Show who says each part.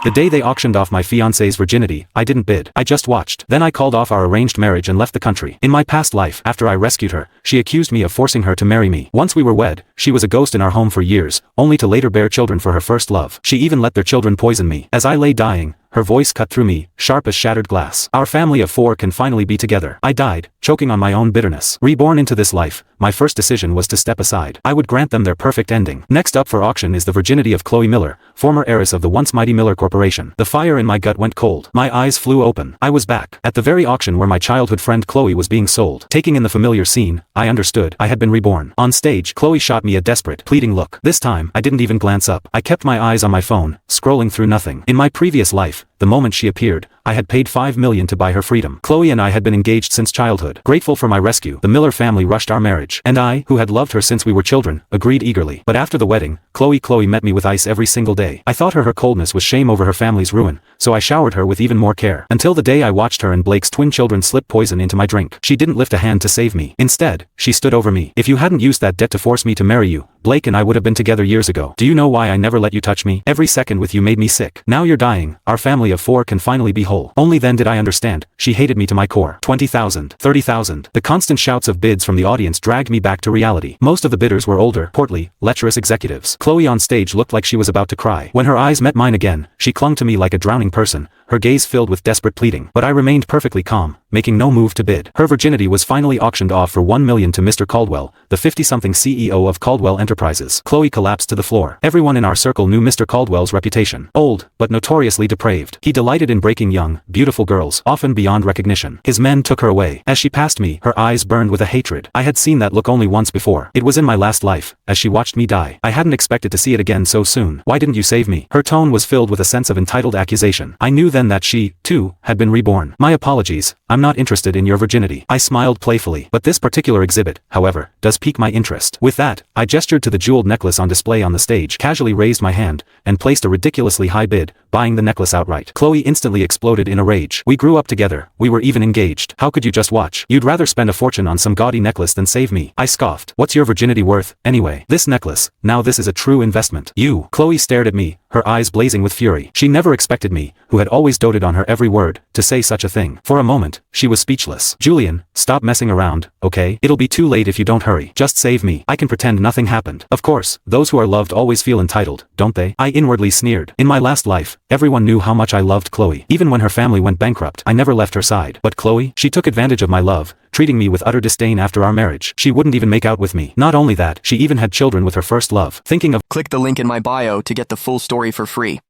Speaker 1: The day they auctioned off my fiancé's virginity, I didn't bid. I just watched. Then I called off our arranged marriage and left the country. In my past life, after I rescued her, she accused me of forcing her to marry me. Once we were wed, she was a ghost in our home for years, only to later bear children for her first love. She even let their children poison me. As I lay dying, her voice cut through me, sharp as shattered glass. Our family of 4 can finally be together. I died, choking on my own bitterness. Reborn into this life, my first decision was to step aside. I would grant them their perfect ending. Next up for auction is the virginity of Chloe Miller, former heiress of the once mighty Miller Corporation. The fire in my gut went cold. My eyes flew open. I was back, at the very auction where my childhood friend Chloe was being sold. Taking in the familiar scene, I understood. I had been reborn. On stage, Chloe shot me a desperate, pleading look. This time, I didn't even glance up. I kept my eyes on my phone, scrolling through nothing. In my previous life, the moment she appeared, I had paid $5 million to buy her freedom. Chloe and I had been engaged since childhood. Grateful for my rescue, the Miller family rushed our marriage. And I, who had loved her since we were children, agreed eagerly. But after the wedding, Chloe met me with ice every single day. I thought her coldness was shame over her family's ruin, so I showered her with even more care. Until the day I watched her and Blake's twin children slip poison into my drink. She didn't lift a hand to save me. Instead, she stood over me. If you hadn't used that debt to force me to marry you, Blake and I would have been together years ago. Do you know why I never let you touch me? Every second with you made me sick. Now you're dying, our family of 4 can finally be whole. Only then did I understand, she hated me to my core. 20,000, 30,000. The constant shouts of bids from the audience dragged me back to reality. Most of the bidders were older, portly, lecherous executives. Chloe on stage looked like she was about to cry. When her eyes met mine again, she clung to me like a drowning person, her gaze filled with desperate pleading. But I remained perfectly calm, making no move to bid. Her virginity was finally auctioned off for $1 million to Mr. Caldwell, the 50-something CEO of Caldwell Enterprises. Chloe collapsed to the floor. Everyone in our circle knew Mr. Caldwell's reputation. Old, but notoriously depraved. He delighted in breaking young, beautiful girls, often beyond recognition. His men took her away. As she passed me, her eyes burned with a hatred. I had seen that look only once before. It was in my last life, as she watched me die. I hadn't expected to see it again so soon. Why didn't you save me? Her tone was filled with a sense of entitled accusation. I knew then that she, too, had been reborn. My apologies, I'm not interested in your virginity. I smiled playfully. But this particular exhibit, however, does pique my interest. With that, I gestured to the jeweled necklace on display on the stage, casually raised my hand, and placed a ridiculously high bid, buying the necklace outright. Chloe instantly exploded in a rage. We grew up together, we were even engaged. How could you just watch? You'd rather spend a fortune on some gaudy necklace than save me. I scoffed. What's your virginity worth, anyway? This necklace, now this is a true investment. You. Chloe stared at me, her eyes blazing with fury. She never expected me, who had always doted on her every word, to say such a thing. For a moment, she was speechless. Julian, stop messing around, okay? It'll be too late if you don't hurry. Just save me. I can pretend nothing happened. Of course, those who are loved always feel entitled, don't they? I inwardly sneered. In my last life, everyone knew how much I loved Chloe. Even when her family went bankrupt, I never left her side. But Chloe, she took advantage of my love, treating me with utter disdain after our marriage. She wouldn't even make out with me. Not only that, she even had children with her first love. Thinking of—
Speaker 2: Click the link in my bio to get the full story for free.